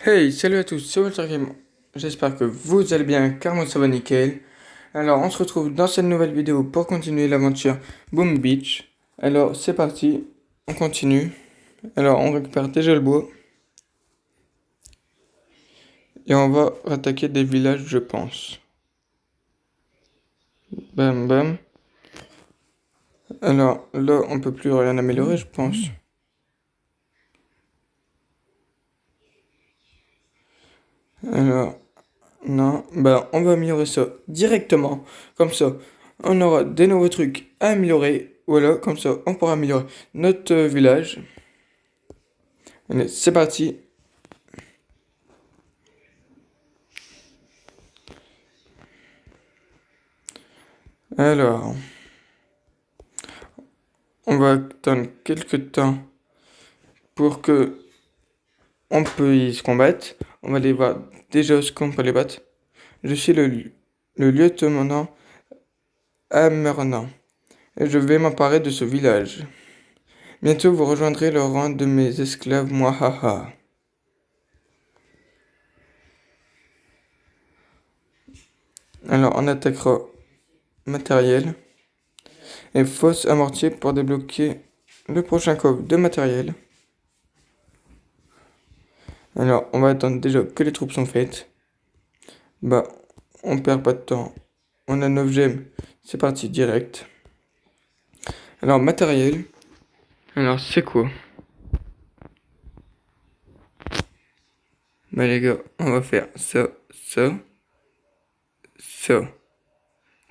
Hey, salut à tous, c'est Walter Game. J'espère que vous allez bien, car moi ça va nickel. Alors, on se retrouve dans cette nouvelle vidéo pour continuer l'aventure Boom Beach. Alors, c'est parti, on continue. Alors, on récupère déjà le bois. Et on va attaquer des villages, je pense. Bam bam. Alors, là, on peut plus rien améliorer, je pense. Alors, non, bah, on va améliorer ça directement. Comme ça, on aura des nouveaux trucs à améliorer. Voilà, comme ça, on pourra améliorer notre village. Allez, c'est parti. Alors, on va attendre quelques temps pour que on puisse combattre. On va aller voir déjà ce qu'on peut les battre. Je suis le lieutenant Amernan et je vais m'emparer de ce village. Bientôt vous rejoindrez le rang de mes esclaves, mouahaha. Alors, on attaquera matériel et fosse à mortier pour débloquer le prochain coffre de matériel. Alors, on va attendre déjà que les troupes sont faites. Bah, on perd pas de temps. On a 9 gemmes. C'est parti, direct. Alors, matériel. Alors, c'est quoi? Bah, les gars, on va faire ça, ça, ça.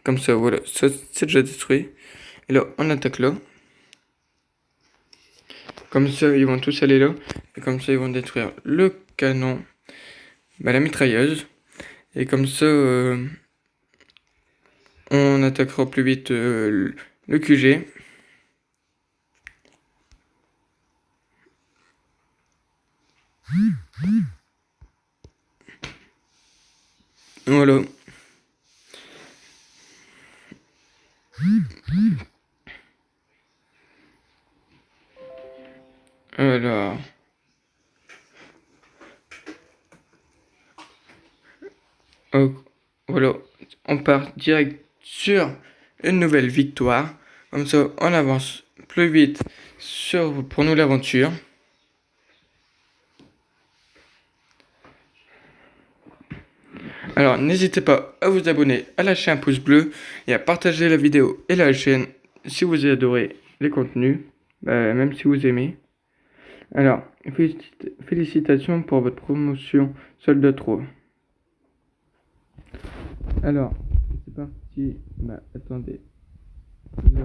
Comme ça, voilà. Ça, c'est déjà détruit. Et là, on attaque là. Comme ça, ils vont tous aller là. Et comme ça, ils vont détruire le canon. Bah, la mitrailleuse. Et comme ça, on attaquera plus vite le QG. Voilà. Alors. Oh, voilà. On part direct sur une nouvelle victoire. Comme ça, on avance plus vite pour nous l'aventure. Alors, n'hésitez pas à vous abonner, à lâcher un pouce bleu et à partager la vidéo et la chaîne si vous adorez les contenus, même si vous aimez. Alors, félicitations pour votre promotion Soldat 3. Alors, c'est parti. Bah, attendez. Là,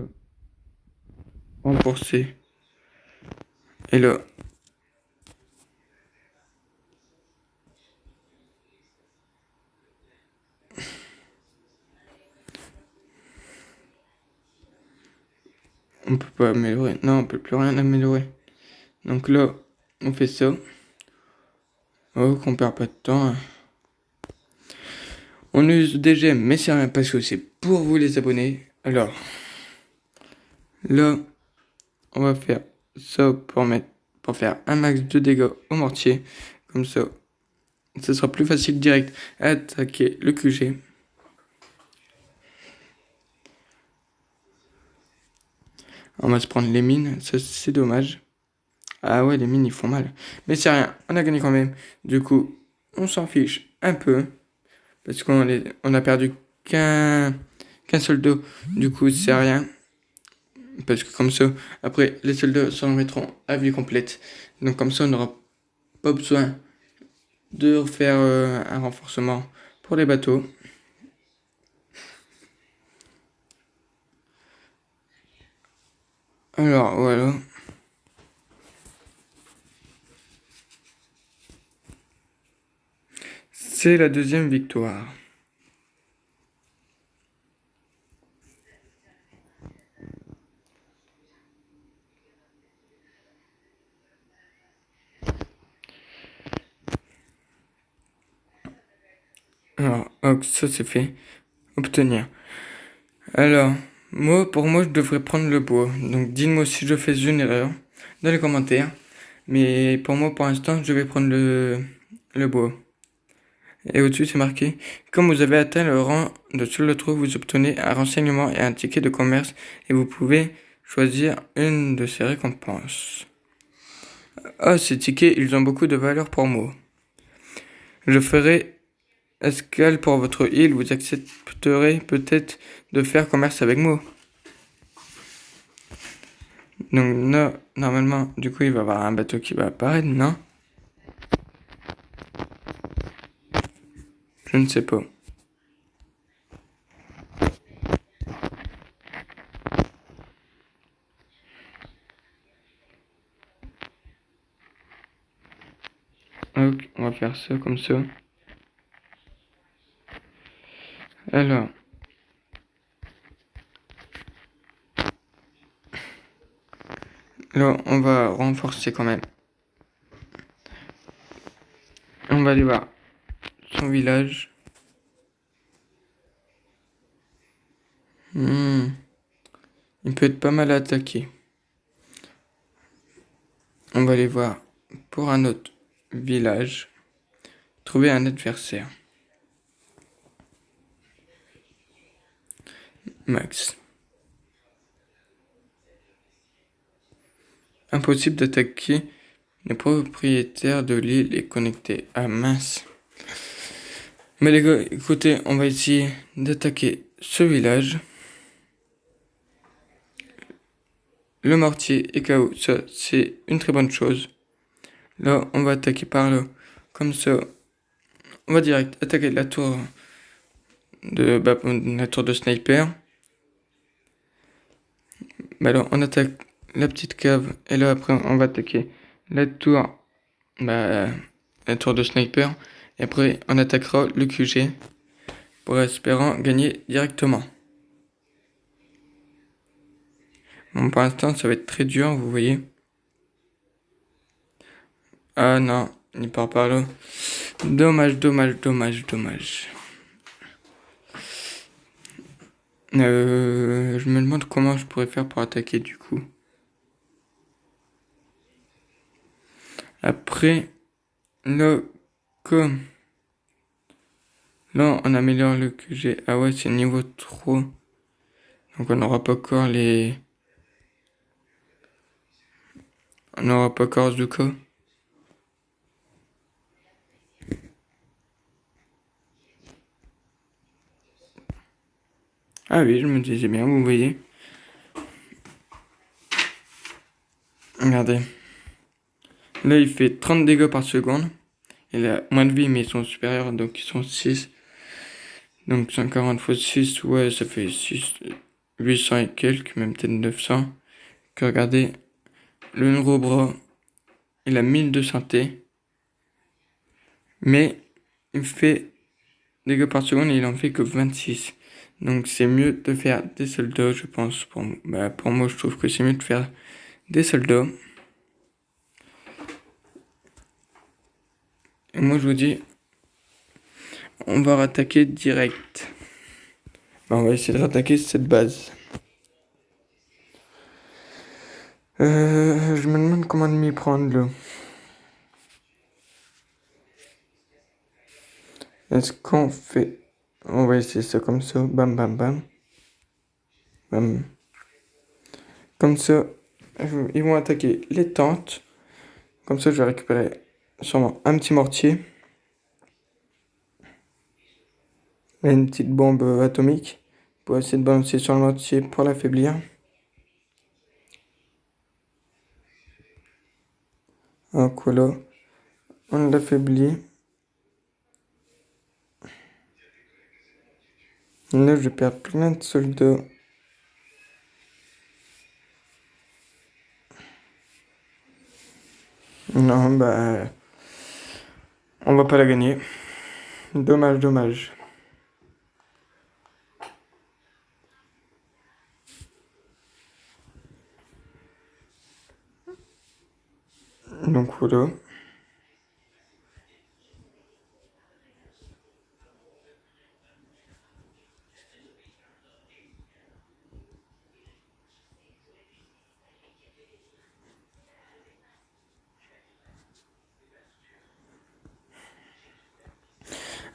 renforcer. Et là, on peut pas améliorer. Non, on peut plus rien améliorer. Donc là, on fait ça. Oh, qu'on perd pas de temps. On use des gemmes, mais c'est rien parce que c'est pour vous les abonnés. Alors, là, on va faire ça pour faire un max de dégâts au mortier. Comme ça, ce sera plus facile direct à attaquer le QG. On va se prendre les mines, ça c'est dommage. Ah ouais, les mines ils font mal. Mais c'est rien, on a gagné quand même. Du coup, on s'en fiche un peu. Parce on a perdu qu'un soldat. Du coup, c'est rien. Parce que comme ça, après, les soldats s'en remettront à vie complète. Donc comme ça, on n'aura pas besoin de refaire un renforcement pour les bateaux. Alors, voilà. C'est la deuxième victoire. Alors, hop, ça c'est fait. Obtenir. Alors, pour moi, je devrais prendre le bois. Donc, dites-moi si je fais une erreur dans les commentaires. Mais pour moi, pour l'instant, je vais prendre le bois. Et au-dessus, c'est marqué: comme vous avez atteint le rang de seul le trou, vous obtenez un renseignement et un ticket de commerce et vous pouvez choisir une de ces récompenses. Ah, ces tickets, ils ont beaucoup de valeur pour moi. Je ferai escale pour votre île, vous accepterez peut-être de faire commerce avec moi. Donc, normalement, du coup, il va y avoir un bateau qui va apparaître, non? Je ne sais pas. Ok, on va faire ça comme ça. Alors, là, on va renforcer quand même. On va aller voir son village. Il peut être pas mal attaqué. On va aller voir pour un autre village. Trouver un adversaire. Max. Impossible d'attaquer les propriétaires de l'île est connecté. Ah mince. Mais les gars, écoutez, on va essayer d'attaquer ce village. Le mortier est KO, ça c'est une très bonne chose. Là, on va attaquer par là. Comme ça, on va direct attaquer la tour de sniper. Bah alors, on attaque la petite cave et là après on va attaquer la tour, la tour de sniper. Et après, on attaquera le QG pour espérant gagner directement. Bon, pour l'instant, ça va être très dur, vous voyez. Ah non, il part par là. Dommage, dommage, dommage, dommage. Je me demande comment je pourrais faire pour attaquer du coup. Après, là, comme... Là, on améliore le QG. Ah ouais, c'est niveau 3. Donc on n'aura pas encore les... On n'aura pas encore Zuko. Ah oui, je me disais bien, vous voyez. Regardez. Là, il fait 30 dégâts par seconde. Il a moins de vie, mais ils sont supérieurs, donc ils sont 6. Donc 140 fois 6, ouais, ça fait 800 et quelques, même peut-être 900. Que regardez, le Neurobra, il a 1000 de santé. Mais il fait dégâts par seconde et il en fait que 26. Donc c'est mieux de faire des soldats, je pense. Pour moi, je trouve que c'est mieux de faire des soldats. Et moi, je vous dis, on va rattaquer direct. On va essayer de rattaquer cette base. Je me demande comment m'y prendre là. Est-ce qu'on fait... On va essayer ça comme ça. Bam, bam, bam. Bam. Comme ça, ils vont attaquer les tentes. Comme ça, je vais récupérer sûrement un petit mortier. Et une petite bombe atomique. Pour essayer de balancer sur le mortier pour l'affaiblir. Donc voilà. On l'affaiblit. Là, je perds plein de soldats. Non, on va pas la gagner. Dommage, dommage. Donc voilà.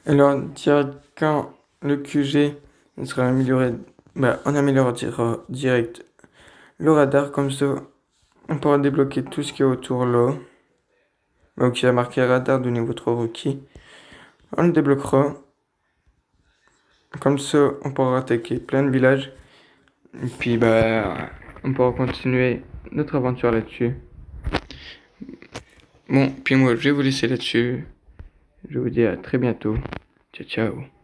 Alors, direct quand le QG sera amélioré, on améliorera direct le radar, comme ça on pourra débloquer tout ce qui est autour là. Donc il y a marqué radar de niveau 3 requis. On le débloquera. Comme ça on pourra attaquer plein de villages. Et puis on pourra continuer notre aventure là-dessus. Bon, puis moi je vais vous laisser là-dessus. Je vous dis à très bientôt. Ciao ciao.